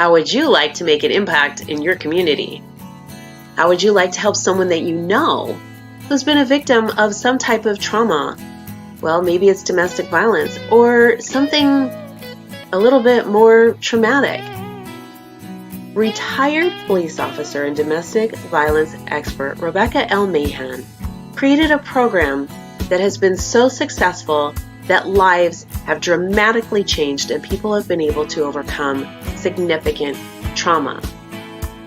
How would you like to make an impact in your community? How would you like to help someone that you know who's been a victim of some type of trauma? Well, maybe it's domestic violence or something a little bit more traumatic. Retired police officer and domestic violence expert Rebecca L. Mahan created a program that has been so successful that lives have dramatically changed and people have been able to overcome significant trauma.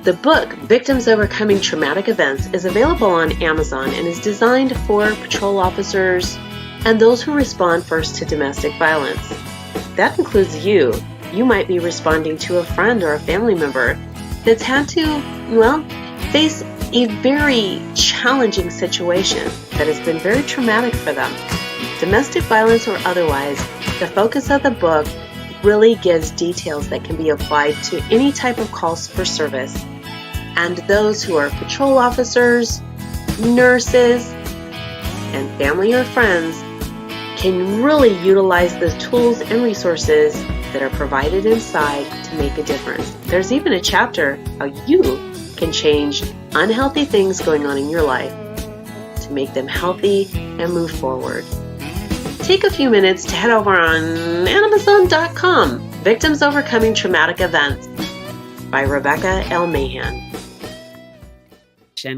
The book, Victims Overcoming Traumatic Events, is available on Amazon and is designed for patrol officers and those who respond first to domestic violence. That includes you. You might be responding to a friend or a family member that's had to, face a very challenging situation that has been very traumatic for them. Domestic violence or otherwise, the focus of the book really gives details that can be applied to any type of calls for service. And those who are patrol officers, nurses, and family or friends can really utilize the tools and resources that are provided inside to make a difference. There's even a chapter how you can change unhealthy things going on in your life to make them healthy and move forward. Take a few minutes to head over on Amazon.com, Victims Overcoming Traumatic Events by Rebecca L. Mahan.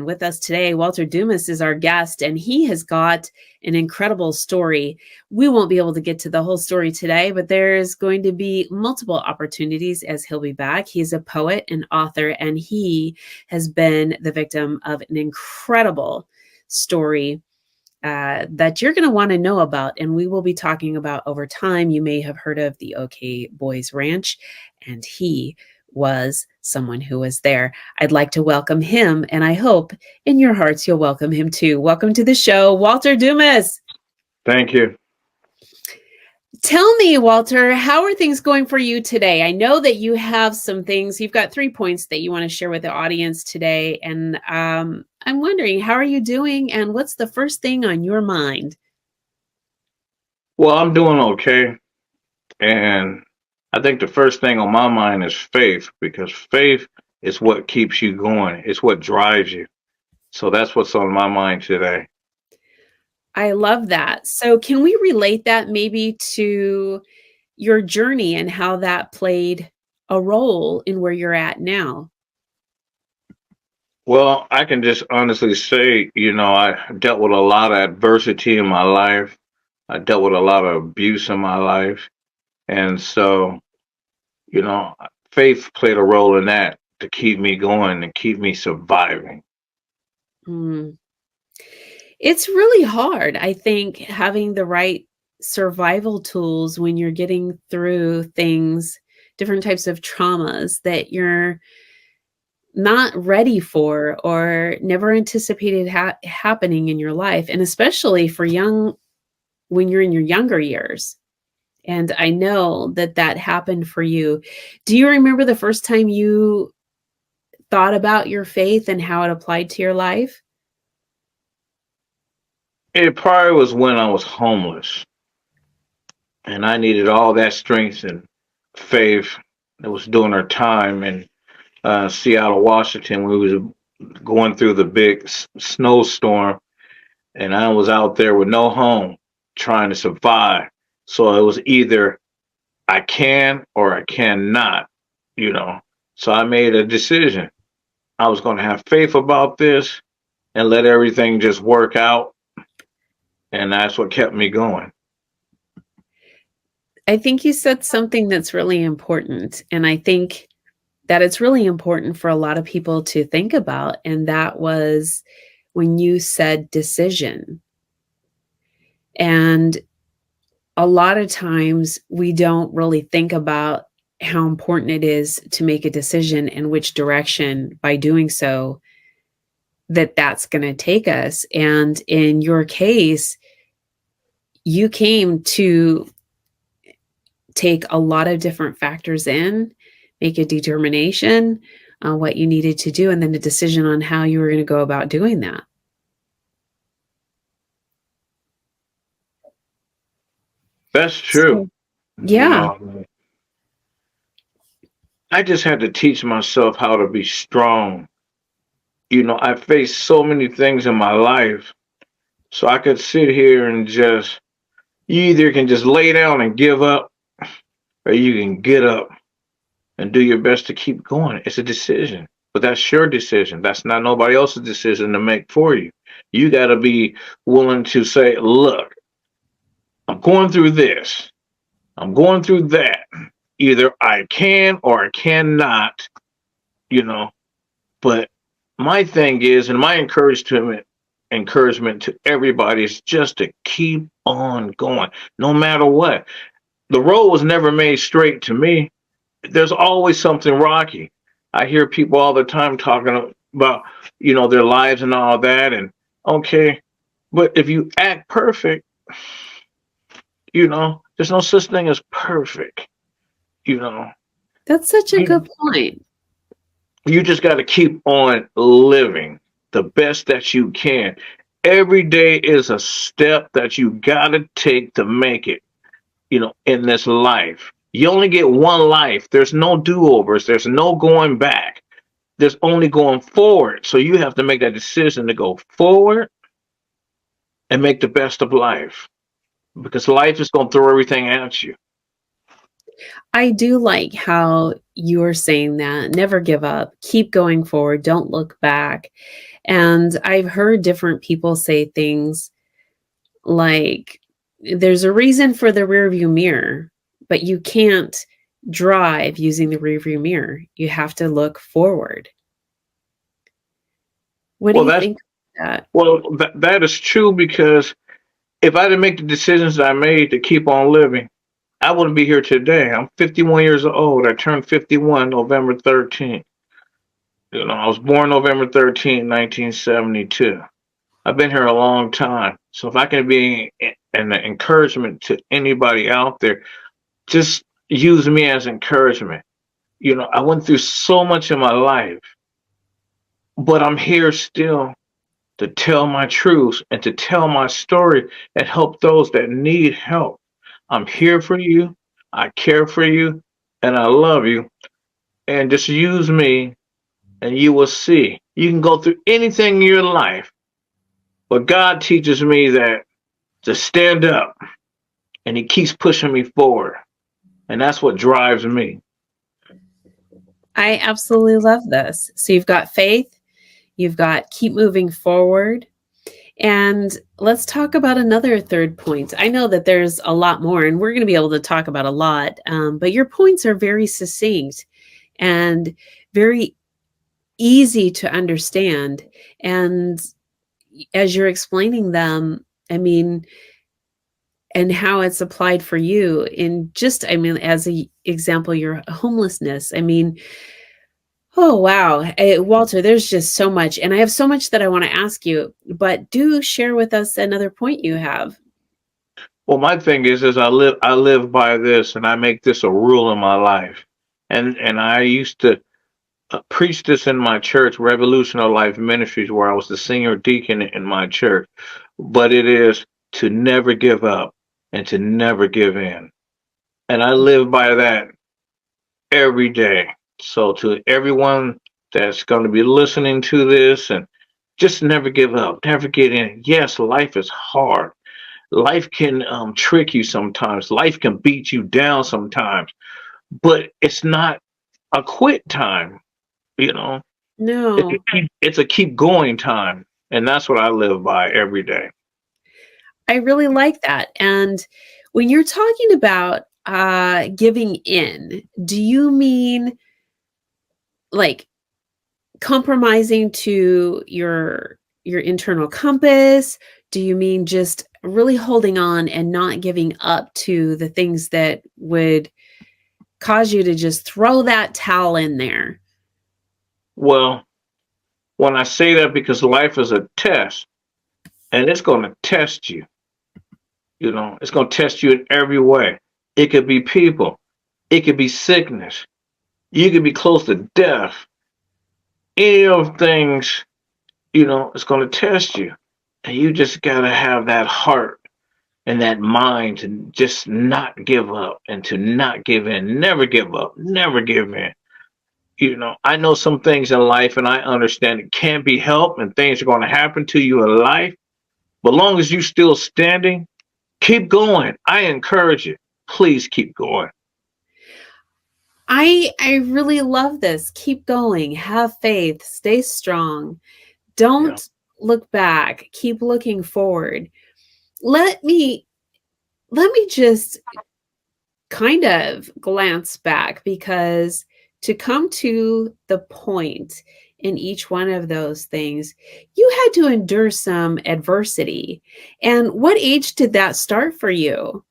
With us today, Walter Dumas is our guest, and he has got an incredible story. We won't be able to get to the whole story today, but there's going to be multiple opportunities as he'll be back. He's a poet and author, and he has been the victim of an incredible story that you're going to want to know about, and we will be talking about over time. You may have heard of the OK Boys Ranch, and he was someone who was there. I'd like to welcome him, and I hope in your hearts you'll welcome him too. Welcome to the show, Walter Dumas. Thank you. Tell me, Walter, how are things going for you today? I know that you have some things. You've got 3 points that you want to share with the audience today, and I'm wondering, how are you doing, and what's the first thing on your mind? Well, I'm doing okay, and I think the first thing on my mind is faith, because faith is what keeps you going. It's what drives you. So that's what's on my mind today. I love that. So can we relate that maybe to your journey and how that played a role in where you're at now? Well, I can just honestly say, I dealt with a lot of adversity in my life. I dealt with a lot of abuse in my life. And so, faith played a role in that to keep me going and keep me surviving. Mm. It's really hard, I think, having the right survival tools when you're getting through things, different types of traumas that you're not ready for or never anticipated happening in your life, and especially for when you're in your younger years. And I know that happened for you. Do you remember the first time you thought about your faith and how it applied to your life? It probably was when I was homeless and I needed all that strength and faith. It was during our time in Seattle, Washington. We was going through the big snowstorm, and I was out there with no home, trying to survive. So it was either I can or I cannot, So I made a decision. I was going to have faith about this and let everything just work out. And that's what kept me going. I think you said something that's really important. And I think that it's really important for a lot of people to think about. And that was when you said decision. And a lot of times we don't really think about how important it is to make a decision in which direction, by doing so, that's going to take us. And in your case, you came to take a lot of different factors in, make a determination on what you needed to do, and then a decision on how you were going to go about doing that. That's true. So, yeah. I just had to teach myself how to be strong. I faced so many things in my life, so I could sit here and just, you either can just lay down and give up, or you can get up and do your best to keep going. It's a decision, but that's your decision. That's not nobody else's decision to make for you. You got to be willing to say, look, I'm going through this, I'm going through that. Either I can or I cannot, you know. But my thing is, and my encouragement to everybody is just to keep on going, no matter what. The road was never made straight to me. There's always something rocky. I hear people all the time talking about, their lives and all that. And okay, but if you act perfect, there's no such thing as perfect. You know, That's such a you, good point. you just got to keep on living the best that you can. Every day is a step that you got to take to make it, in this life. You only get one life. There's no do-overs. There's no going back. There's only going forward. So you have to make that decision to go forward and make the best of life, because life is going to throw everything at you. I do like how you are saying that. Never give up. Keep going forward. Don't look back. And I've heard different people say things like, there's a reason for the rearview mirror, but you can't drive using the rearview mirror. You have to look forward. What do Well, you that's think of that? that is true, because if I didn't make the decisions that I made to keep on living, I wouldn't be here today. I'm 51 years old. I turned 51 November 13th. I was born November 13th, 1972. I've been here a long time. So if I can be an encouragement to anybody out there, just use me as encouragement. I went through so much in my life, but I'm here still to tell my truths and to tell my story and help those that need help. I'm here for you. I care for you, and I love you. And just use me, and you will see. You can go through anything in your life, but God teaches me that to stand up, and He keeps pushing me forward. And that's what drives me. I absolutely love this. So you've got faith, you've got keep moving forward. And let's talk about another third point. I know that there's a lot more, and we're going to be able to talk about a lot, but your points are very succinct and very easy to understand. And as you're explaining them, I mean, and how it's applied for you in just, I mean, as an example, your homelessness. I mean, oh, wow. Walter, there's just so much. And I have so much that I want to ask you, but do share with us another point you have. Well, my thing is I live by this, and I make this a rule in my life. And I used to preach this in my church, Revolutionary Life Ministries, where I was the senior deacon in my church. But it is to never give up and to never give in. And I live by that every day. So to everyone that's going to be listening to this, and just never give up, never get in. Yes, life is hard. Life can trick you sometimes. Life can beat you down sometimes, but it's not a quit time. You know, No, it's a keep going time, and that's what I live by every day. I really like that. And when you're talking about giving in, do you mean like compromising to your internal compass? Do you mean just really holding on and not giving up to the things that would cause you to just throw that towel in there? Well, when I say that, because life is a test, and it's going to test you. It's going to test you in every way. It could be people, it could be sickness, you could be close to death. Any of things, it's going to test you. And you just got to have that heart and that mind to just not give up and to not give in. Never give up, never give in. I know some things in life and I understand it can't be helped and things are going to happen to you in life. But long as you still standing, keep going. I encourage you. Please keep going. I really love this. Keep going. Have faith. Stay strong. Yeah. Don't look back. Keep looking forward. Let me just kind of glance back, because to come to the point in each one of those things, you had to endure some adversity. And what age did that start for you?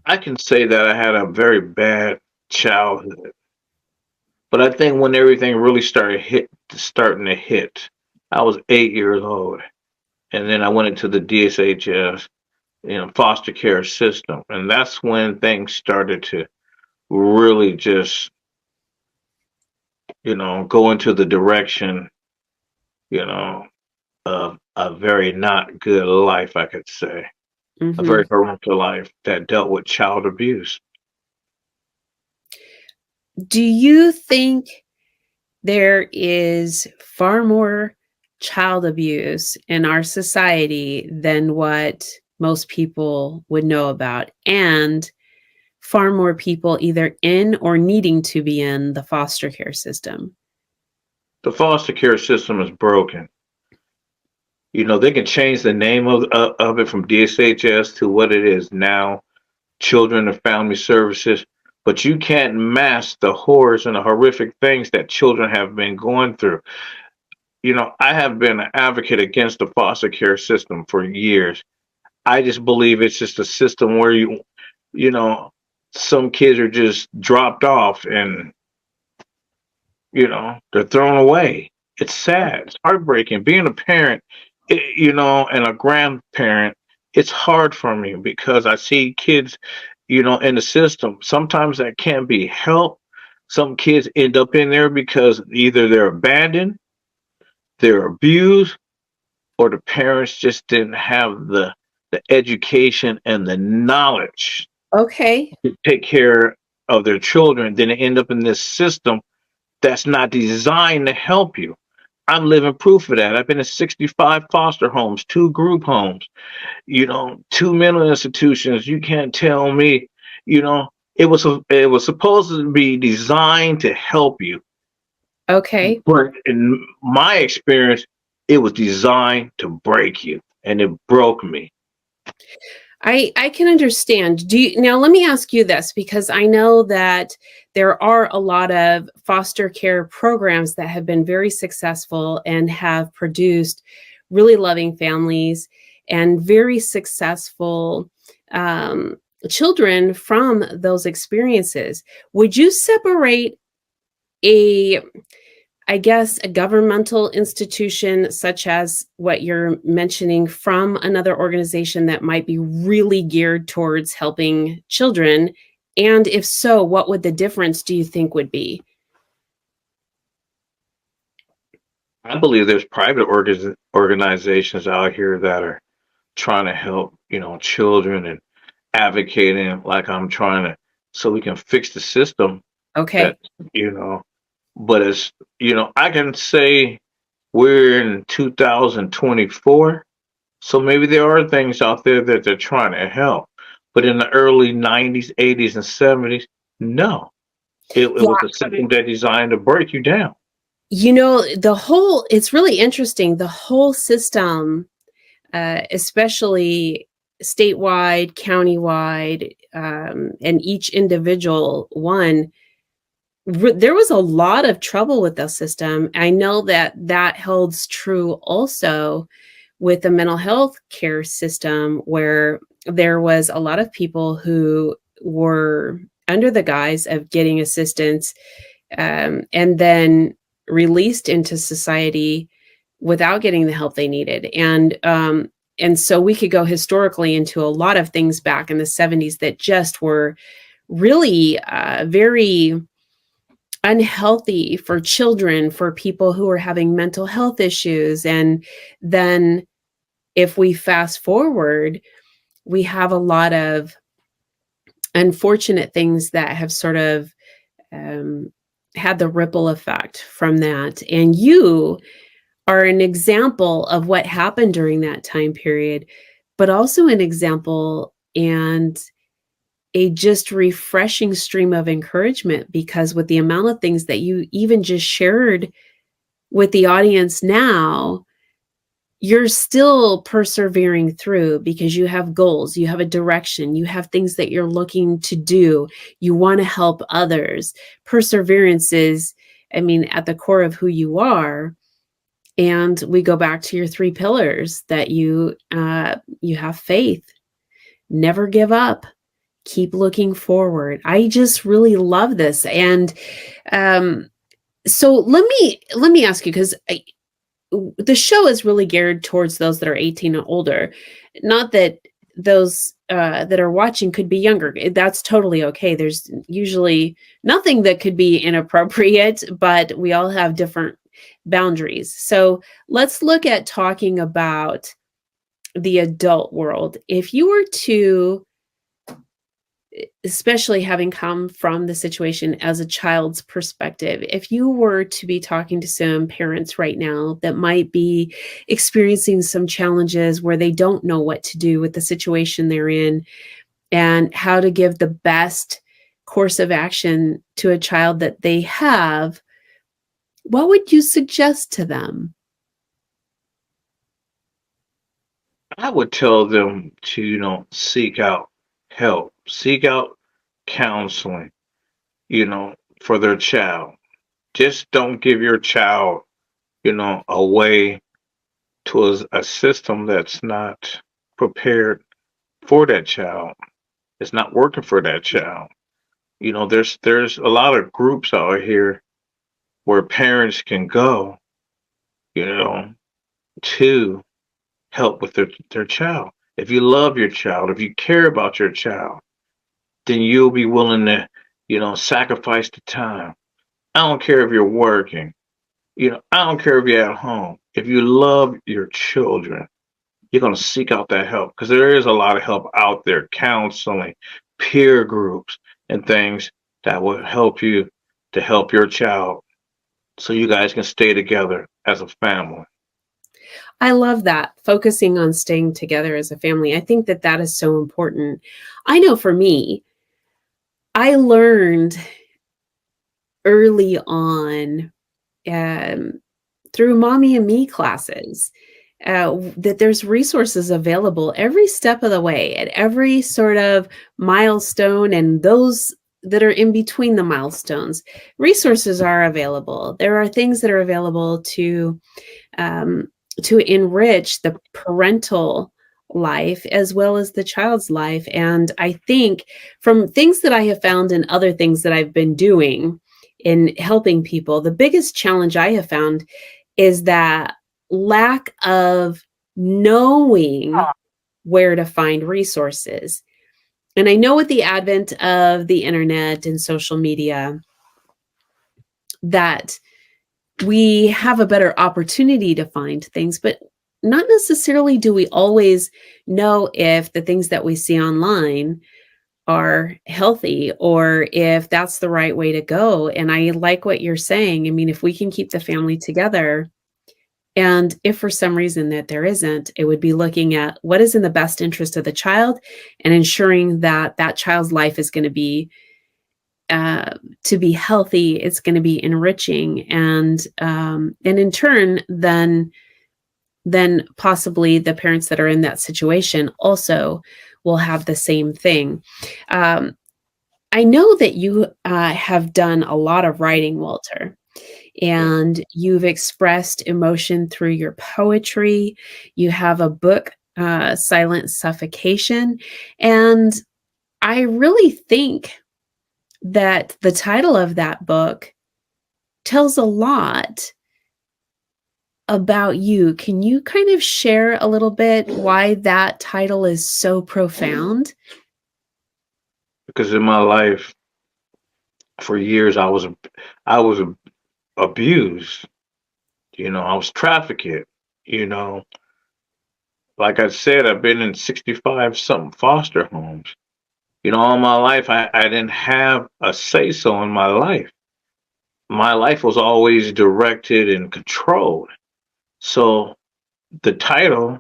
I can say that I had a very bad childhood. But I think when everything really starting to hit, I was 8 years old. And then I went into the DSHS, foster care system. And that's when things started to really just, go into the direction, you know, of a very not good life, I could say. A Hmm. very horrific life that dealt with child abuse. Do you think there is far more child abuse in our society than what most people would know about, and far more people either in or needing to be in the foster care system? The foster care system is broken. They can change the name of it from DSHS to what it is now, Children and Family Services, but you can't mask the horrors and the horrific things that children have been going through. I have been an advocate against the foster care system for years. I just believe it's just a system where you know, some kids are just dropped off and, they're thrown away. It's sad. It's heartbreaking. Being a parent, and a grandparent, it's hard for me because I see kids, in the system. Sometimes that can't be helped. Some kids end up in there because either they're abandoned, they're abused, or the parents just didn't have the education and the knowledge Okay. to take care of their children. Then they end up in this system that's not designed to help you. I'm living proof of that. I've been in 65 foster homes, 2 group homes, two mental institutions. You can't tell me, you know, it was supposed to be designed to help you, Okay. but in my experience, it was designed to break you, and it broke me. I can understand. Now let me ask you this, because I know that there are a lot of foster care programs that have been very successful and have produced really loving families and very successful um, children from those experiences. Would you separate a I guess a governmental institution such as what you're mentioning from another organization that might be really geared towards helping children? And if so, what would the difference do you think would be? I believe there's private organizations out here that are trying to help, children and advocating like I'm trying to, so we can fix the system that, Okay. you know, but it's, I can say we're in 2024, so maybe there are things out there that they're trying to help. But in the early 90s, 80s, and 70s, no. It was a system that designed to break you down. It's really interesting. The whole system, especially statewide, countywide, and each individual one, there was a lot of trouble with the system. I know that that holds true also with the mental health care system, where there was a lot of people who were under the guise of getting assistance, and then released into society without getting the help they needed. And so we could go historically into a lot of things back in the 70s that just were really very unhealthy for children, for people who are having mental health issues. And then if we fast forward, we have a lot of unfortunate things that have sort of um, had the ripple effect from that. And you are an example of what happened during that time period, but also an example and a just refreshing stream of encouragement, because with the amount of things that you even just shared with the audience now, you're still persevering through because you have goals, you have a direction, you have things that you're looking to do, you want to help others. Perseverance is, I mean, at the core of who you are. And we go back to your three pillars that you have faith, never give up, keep looking forward. I just really love this. And so let me ask you, because the show is really geared towards those that are 18 and older. Not that those that are watching could be younger. That's totally okay. There's usually nothing that could be inappropriate, but we all have different boundaries. So let's look at talking about the adult world. If you were to, especially having come from the situation as a child's perspective, if you were to be talking to some parents right now that might be experiencing some challenges where they don't know what to do with the situation they're in and how to give the best course of action to a child that they have, what would you suggest to them? I would tell them to, seek out help, seek out counseling, for their child. Just don't give your child, away to a system that's not prepared for that child. It's not working for that child. There's a lot of groups out here where parents can go, you know, to help with their child. If you love your child, if you care about your child, then you'll be willing to, sacrifice the time. I don't care if you're working, I don't care if you're at home. If you love your children, you're going to seek out that help because there is a lot of help out there, counseling, peer groups, and things that will help you to help your child so you guys can stay together as a family. I love that, focusing on staying together as a family. I think that that is so important. I know for me, I learned early on, um, through mommy and me classes, that there's resources available every step of the way at every sort of milestone, and those that are in between the milestones. Resources are available. There are things that are available um, to enrich the parental life as well as the child's life. And I think from things that I have found and other things that I've been doing in helping people, the biggest challenge I have found is that lack of knowing where to find resources. And I know with the advent of the internet and social media that we have a better opportunity to find things, but not necessarily do we always know if the things that we see online are healthy or if that's the right way to go. And I like what you're saying. I mean, if we can keep the family together, and if for some reason that there isn't, it would be looking at what is in the best interest of the child and ensuring that that child's life is going to be healthy. It's going to be enriching, and in turn, then possibly the parents that are in that situation also will have the same thing. Um, I know that you have done a lot of writing, Walter, and you've expressed emotion through your poetry. You have a book, Silent Suffocation. And I really think that the title of that book tells a lot about you. Can you kind of share a little bit why that title is so profound? Because in my life, for years, I was abused. I was trafficked. You know, like I said, I've been in 65 something foster homes. All my life, I didn't have a say-so in my life. My life was always directed and controlled. So the title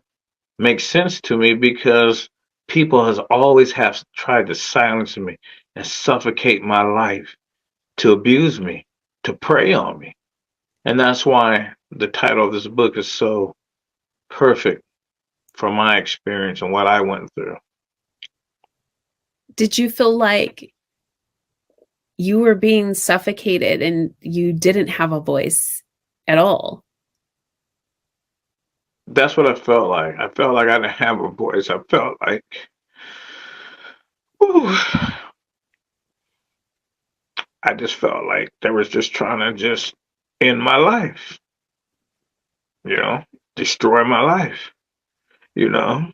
makes sense to me because people has always have tried to silence me and suffocate my life, to abuse me, to prey on me. And that's why the title of this book is so perfect from my experience and what I went through. Did you feel like you were being suffocated and you didn't have a voice at all? That's what I felt like. I felt like I didn't have a voice. I felt like, whew, I just felt like they was just trying to just end my life, destroy my life, you know.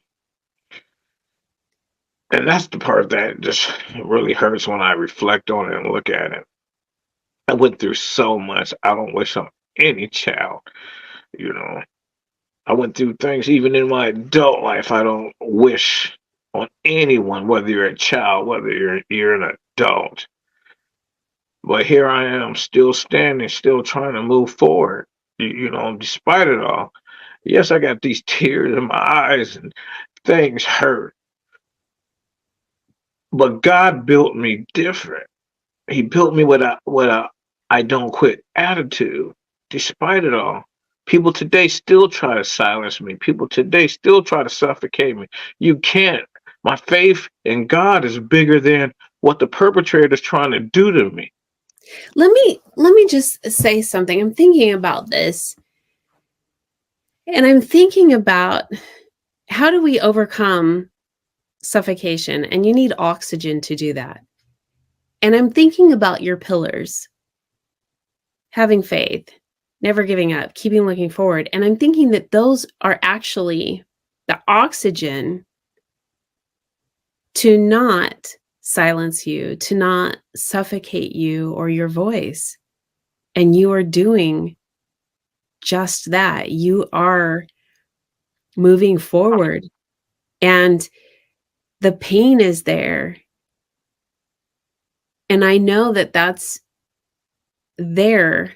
And that's the part that just really hurts when I reflect on it and look at it. I went through so much. I don't wish on any child, you know. I went through things even in my adult life I don't wish on anyone, whether you're a child, whether you're an adult. But here I am, still standing, still trying to move forward. Despite it all. Yes, I got these tears in my eyes and things hurt. But God built me different. He built me with a I don't quit attitude, despite it all. People today still try to silence me. People today still try to suffocate me. You can't. My faith in God is bigger than what the perpetrator is trying to do to me. Let me just say something. I'm thinking about this. And I'm thinking about, how do we overcome suffocation? And you need oxygen to do that. And I'm thinking about your pillars: having faith, never giving up, keeping looking forward. And I'm thinking that those are actually the oxygen to not silence you, to not suffocate you or your voice. And you are doing just that. You are moving forward, and the pain is there. And I know that that's there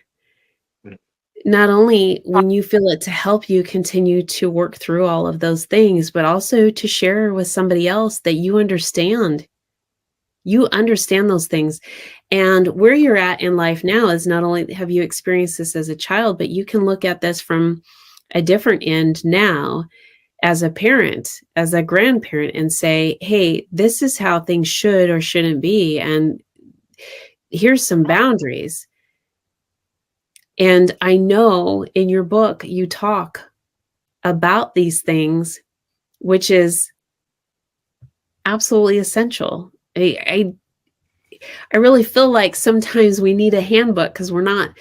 not only when you feel it to help you continue to work through all of those things, but also to share with somebody else that you understand. You understand those things. And where you're at in life now is, not only have you experienced this as a child, but you can look at this from a different end now as a parent, as a grandparent, and say, hey, this is how things should or shouldn't be. And here's some boundaries. And I know in your book, you talk about these things, which is absolutely essential. I really feel like sometimes we need a handbook, because we're not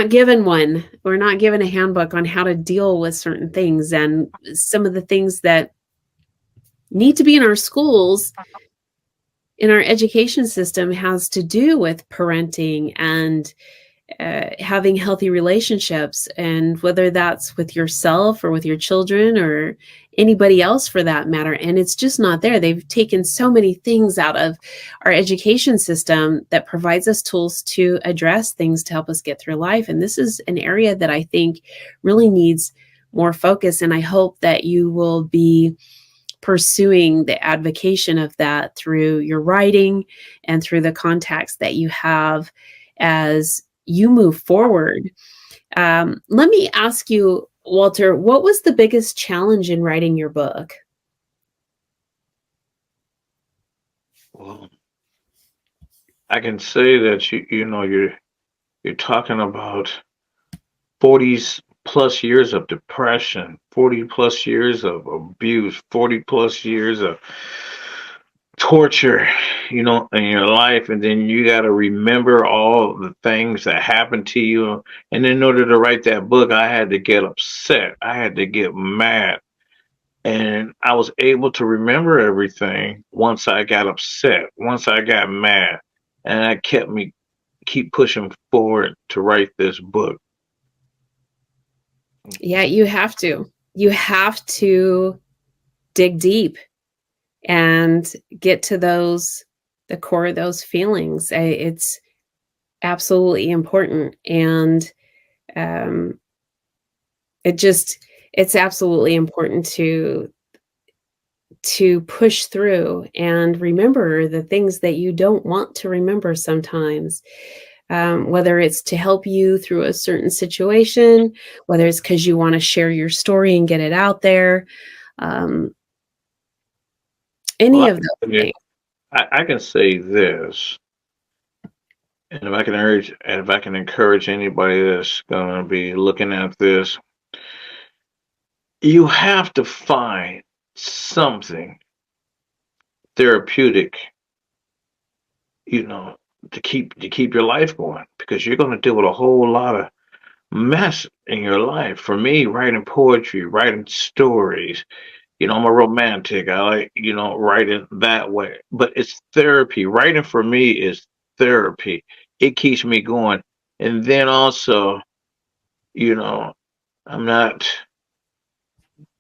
given one. We're not given a handbook on how to deal with certain things, and some of the things that need to be in our schools, in our education system, has to do with parenting and having healthy relationships, and whether that's with yourself or with your children or anybody else for that matter. And it's just not there. They've taken so many things out of our education system that provides us tools to address things to help us get through life. And this is an area that I think really needs more focus. And I hope that you will be pursuing the advocacy of that through your writing and through the contacts that you have as you move forward. Let me ask you, Walter, what was the biggest challenge in writing your book? Well, I can say that you're talking about 40 plus years of depression, 40 plus years of abuse, 40 plus years of torture, in your life. And then you got to remember all the things that happened to you. And in order to write that book, I had to get upset. I had to get mad. And I was able to remember everything once I got upset, once I got mad. And that kept me keep pushing forward to write this book. Yeah, you have to. You have to dig deep. and get to the core of those feelings. It's absolutely important. And um, it's absolutely important to push through and remember the things that you don't want to remember sometimes, whether it's to help you through a certain situation, whether it's because you want to share your story and get it out there, um, any Well, of those things. I can say this, and if I can encourage anybody that's going to be looking at this, you have to find something therapeutic, you know, to keep your life going, because you're going to deal with a whole lot of mess in your life. For me, writing poetry, writing stories, I'm a romantic. I like, writing that way. But it's therapy. Writing for me is therapy. It keeps me going. And then also, you know, I'm not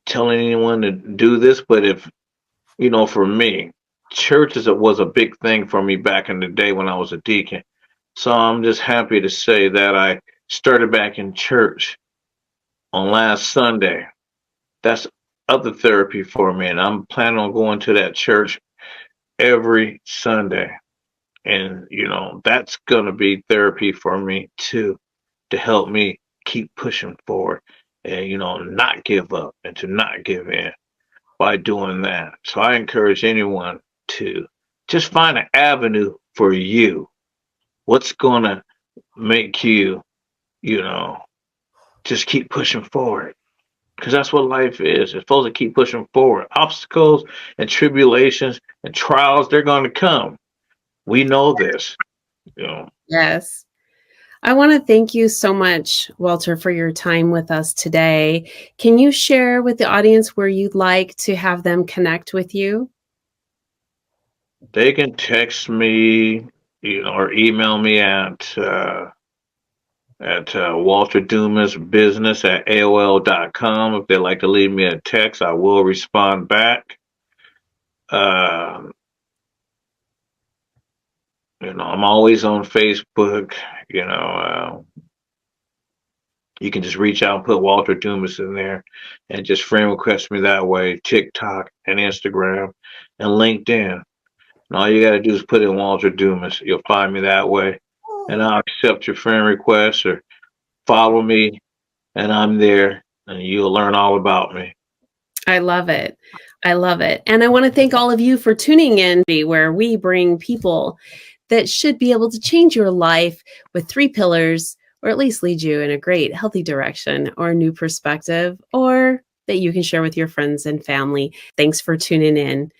telling anyone to do this, but if, for me, was a big thing for me back in the day when I was a deacon. So I'm just happy to say that I started back in church on last Sunday. That's other therapy for me, and I'm planning on going to that church every Sunday. And, that's going to be therapy for me too, to help me keep pushing forward and, not give up and to not give in by doing that. So I encourage anyone to just find an avenue for you. What's going to make you, you know, just keep pushing forward? Because that's what life is. It's supposed to keep pushing forward. Obstacles and tribulations and trials, they're going to come. We know this. Yes. I want to thank you so much, Walter, for your time with us today. Can you share with the audience where you'd like to have them connect with you? They can text me, or email me at Walter Dumas Business at AOL.com. If they'd like to leave me a text, I will respond back. Uh, I'm always on Facebook. You can just reach out and put Walter Dumas in there and just friend request me that way. TikTok and Instagram and LinkedIn. And all you got to do is put in Walter Dumas. You'll find me that way. And I'll accept your friend request or follow me, and I'm there, and you'll learn all about me. I love it. I love it. And I want to thank all of you for tuning in, where we bring people that should be able to change your life with 3 pillars, or at least lead you in a great, healthy direction or a new perspective, or that you can share with your friends and family. Thanks for tuning in.